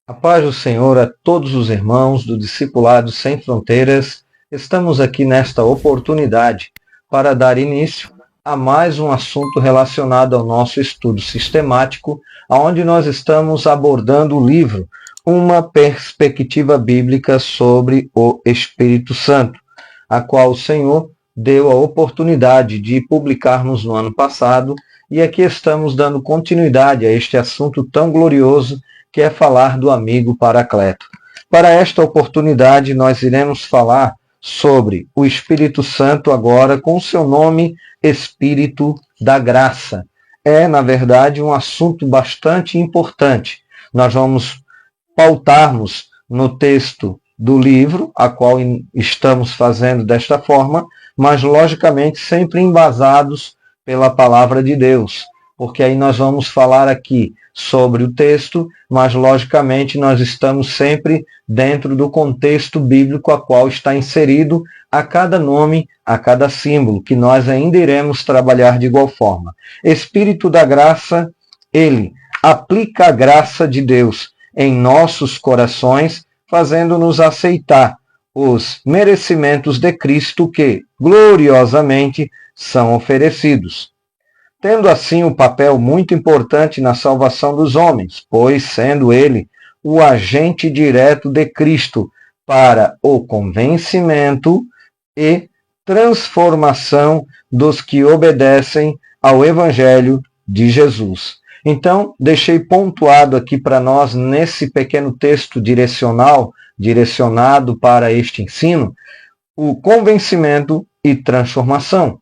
A paz do Senhor a todos os irmãos do Discipulado Sem Fronteiras. Estamos aqui nesta oportunidade para dar início a mais um assunto relacionado ao nosso estudo sistemático, onde nós estamos abordando o livro Uma Perspectiva Bíblica sobre o Espírito Santo, a qual o Senhor deu a oportunidade de publicarmos no ano passado, e aqui estamos dando continuidade a este assunto tão glorioso que é falar do amigo Paracleto. Para esta oportunidade, nós iremos falar sobre o Espírito Santo agora com o seu nome Espírito da Graça. É, na verdade, um assunto bastante importante. Nós vamos pautarmos no texto do livro, a qual estamos fazendo desta forma, mas, logicamente, sempre embasados pela palavra de Deus, porque aí nós vamos falar aqui sobre o texto, mas logicamente nós estamos sempre dentro do contexto bíblico a qual está inserido a cada nome, a cada símbolo, que nós ainda iremos trabalhar de igual forma. Espírito da graça, ele aplica a graça de Deus em nossos corações, fazendo-nos aceitar os merecimentos de Cristo que, gloriosamente, são oferecidos, tendo assim um papel muito importante na salvação dos homens, pois sendo ele o agente direto de Cristo para o convencimento e transformação dos que obedecem ao Evangelho de Jesus. Então, deixei pontuado aqui para nós, nesse pequeno texto direcionado para este ensino, o convencimento e transformação.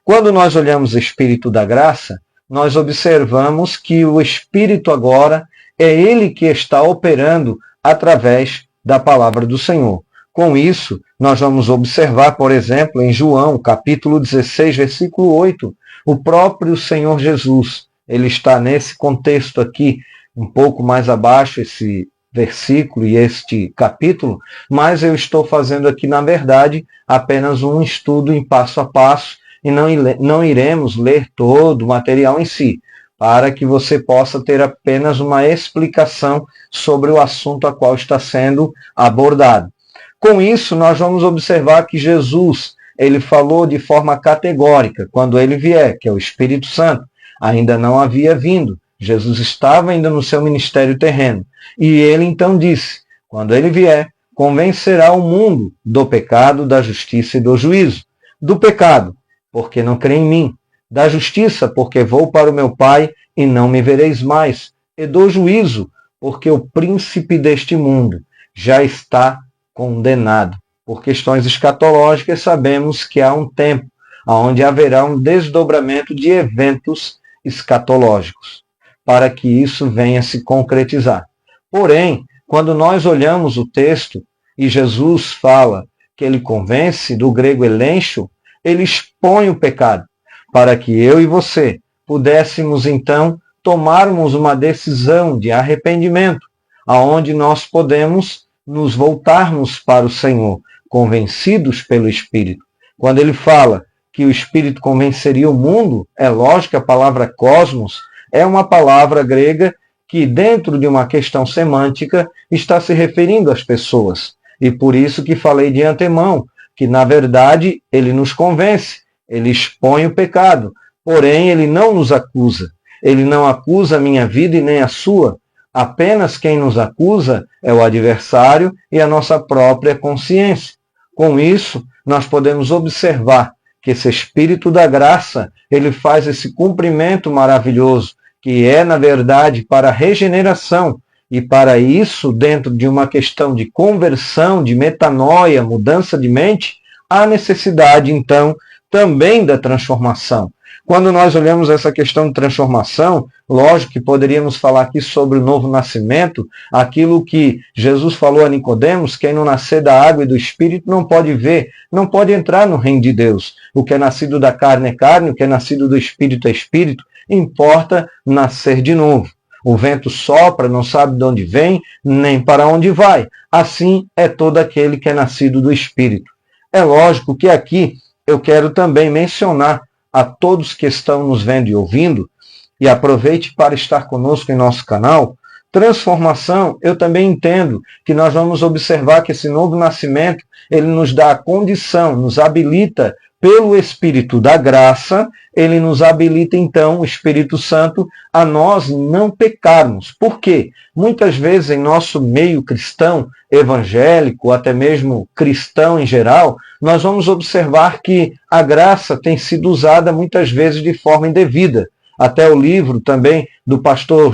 Quando nós olhamos o Espírito da Graça, nós observamos que o Espírito agora é ele que está operando através da palavra do Senhor. Com isso, nós vamos observar, por exemplo, em João, capítulo 16, versículo 8, o próprio Senhor Jesus. Ele está nesse contexto aqui, um pouco mais abaixo, esse versículo e este capítulo, mas eu estou fazendo aqui, na verdade, apenas um estudo em passo a passo, e não iremos ler todo o material em si, para que você possa ter apenas uma explicação sobre o assunto a qual está sendo abordado. Com isso, nós vamos observar que Jesus, ele falou de forma categórica, quando ele vier, que é o Espírito Santo, ainda não havia vindo, Jesus estava ainda no seu ministério terreno, e ele então disse, quando ele vier, convencerá o mundo do pecado, da justiça e do juízo. Do pecado, porque não crê em mim, da justiça, porque vou para o meu Pai e não me vereis mais, e do juízo, porque o príncipe deste mundo já está condenado. Por questões escatológicas, sabemos que há um tempo onde haverá um desdobramento de eventos escatológicos, para que isso venha se concretizar. Porém, quando nós olhamos o texto, e Jesus fala que ele convence, do grego elencho, ele expõe o pecado, para que eu e você pudéssemos, então, tomarmos uma decisão de arrependimento, aonde nós podemos nos voltarmos para o Senhor, convencidos pelo Espírito. Quando ele fala que o Espírito convenceria o mundo, é lógico que a palavra cosmos é uma palavra grega que, dentro de uma questão semântica, está se referindo às pessoas. E por isso que falei de antemão, que, na verdade, ele nos convence, ele expõe o pecado, porém, ele não nos acusa. Ele não acusa a minha vida e nem a sua. Apenas quem nos acusa é o adversário e a nossa própria consciência. Com isso, nós podemos observar que esse Espírito da Graça, ele faz esse cumprimento maravilhoso, que é, na verdade, para a regeneração. E para isso, dentro de uma questão de conversão, de metanoia, mudança de mente, há necessidade, então, também da transformação. Quando nós olhamos essa questão de transformação, lógico que poderíamos falar aqui sobre o novo nascimento, aquilo que Jesus falou a Nicodemos, quem não nascer da água e do Espírito não pode ver, não pode entrar no reino de Deus. O que é nascido da carne é carne, o que é nascido do Espírito é Espírito, importa nascer de novo. O vento sopra, não sabe de onde vem, nem para onde vai. Assim é todo aquele que é nascido do Espírito. É lógico que aqui eu quero também mencionar a todos que estão nos vendo e ouvindo, e aproveite para estar conosco em nosso canal, Transformação, eu também entendo que nós vamos observar que esse novo nascimento, ele nos dá a condição, nos habilita pelo Espírito da graça, ele nos habilita então, o Espírito Santo, a nós não pecarmos. Por quê? Muitas vezes em nosso meio cristão, evangélico, até mesmo cristão em geral, nós vamos observar que a graça tem sido usada muitas vezes de forma indevida. Até o livro também do pastor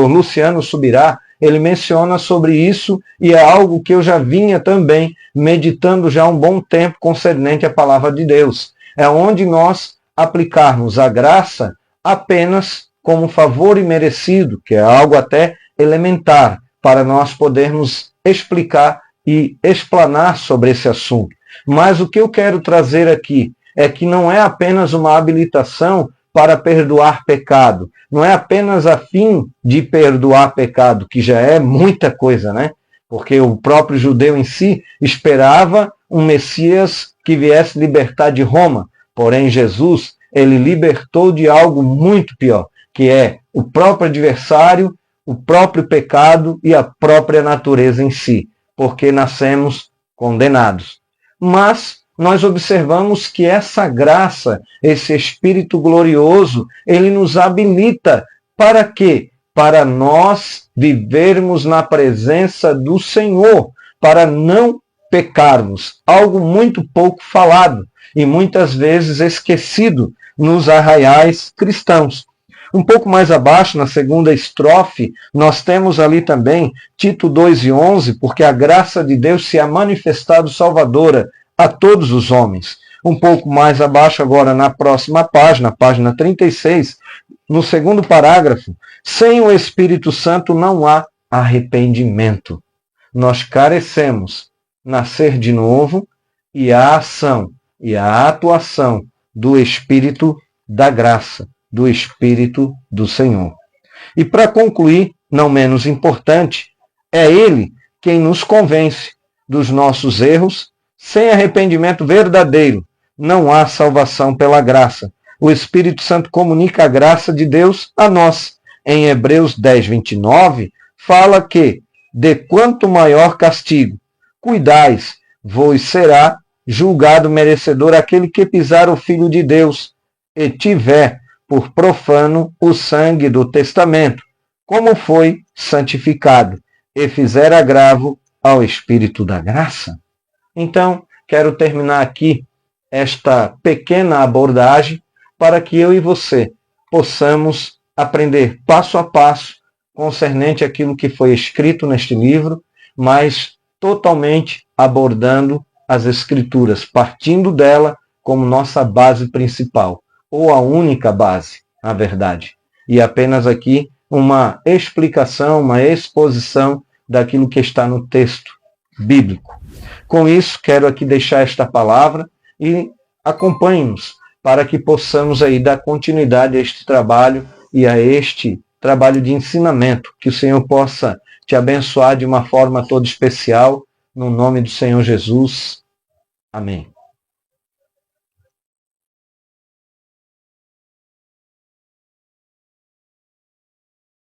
Luciano Subirá, ele menciona sobre isso e é algo que eu já vinha também meditando já há um bom tempo concernente à palavra de Deus. É onde nós aplicarmos a graça apenas como favor imerecido, que é algo até elementar, para nós podermos explicar e explanar sobre esse assunto. Mas o que eu quero trazer aqui é que não é apenas uma habilitação para perdoar pecado. Não é apenas a fim de perdoar pecado, que já é muita coisa, né? Porque o próprio judeu em si esperava um Messias que viesse libertar de Roma. Porém, Jesus, ele libertou de algo muito pior, que é o próprio adversário, o próprio pecado e a própria natureza em si, porque nascemos condenados. Mas nós observamos que essa graça, esse Espírito glorioso, ele nos habilita para quê? Para nós vivermos na presença do Senhor, para não pecarmos. Algo muito pouco falado e muitas vezes esquecido nos arraiais cristãos. Um pouco mais abaixo, na segunda estrofe, nós temos ali também Tito 2:11, porque a graça de Deus se é manifestado salvadora a todos os homens. Um pouco mais abaixo agora, na próxima página, página 36, no segundo parágrafo, sem o Espírito Santo não há arrependimento. Nós carecemos nascer de novo e a ação e a atuação do Espírito da graça, do Espírito do Senhor. E para concluir, não menos importante, é Ele quem nos convence dos nossos erros. Sem arrependimento verdadeiro, não há salvação pela graça. O Espírito Santo comunica a graça de Deus a nós. Em Hebreus 10:29, fala que, de quanto maior castigo, cuidais, vos será julgado merecedor aquele que pisar o Filho de Deus e tiver por profano o sangue do testamento, como foi santificado, e fizer agravo ao Espírito da graça. Então, quero terminar aqui esta pequena abordagem para que eu e você possamos aprender passo a passo concernente àquilo que foi escrito neste livro, mas totalmente abordando as Escrituras, partindo dela como nossa base principal, ou a única base, na verdade. E apenas aqui uma explicação, uma exposição daquilo que está no texto bíblico. Com isso, quero aqui deixar esta palavra e acompanhe-nos para que possamos aí dar continuidade a este trabalho e a este trabalho de ensinamento. Que o Senhor possa te abençoar de uma forma toda especial, no nome do Senhor Jesus. Amém.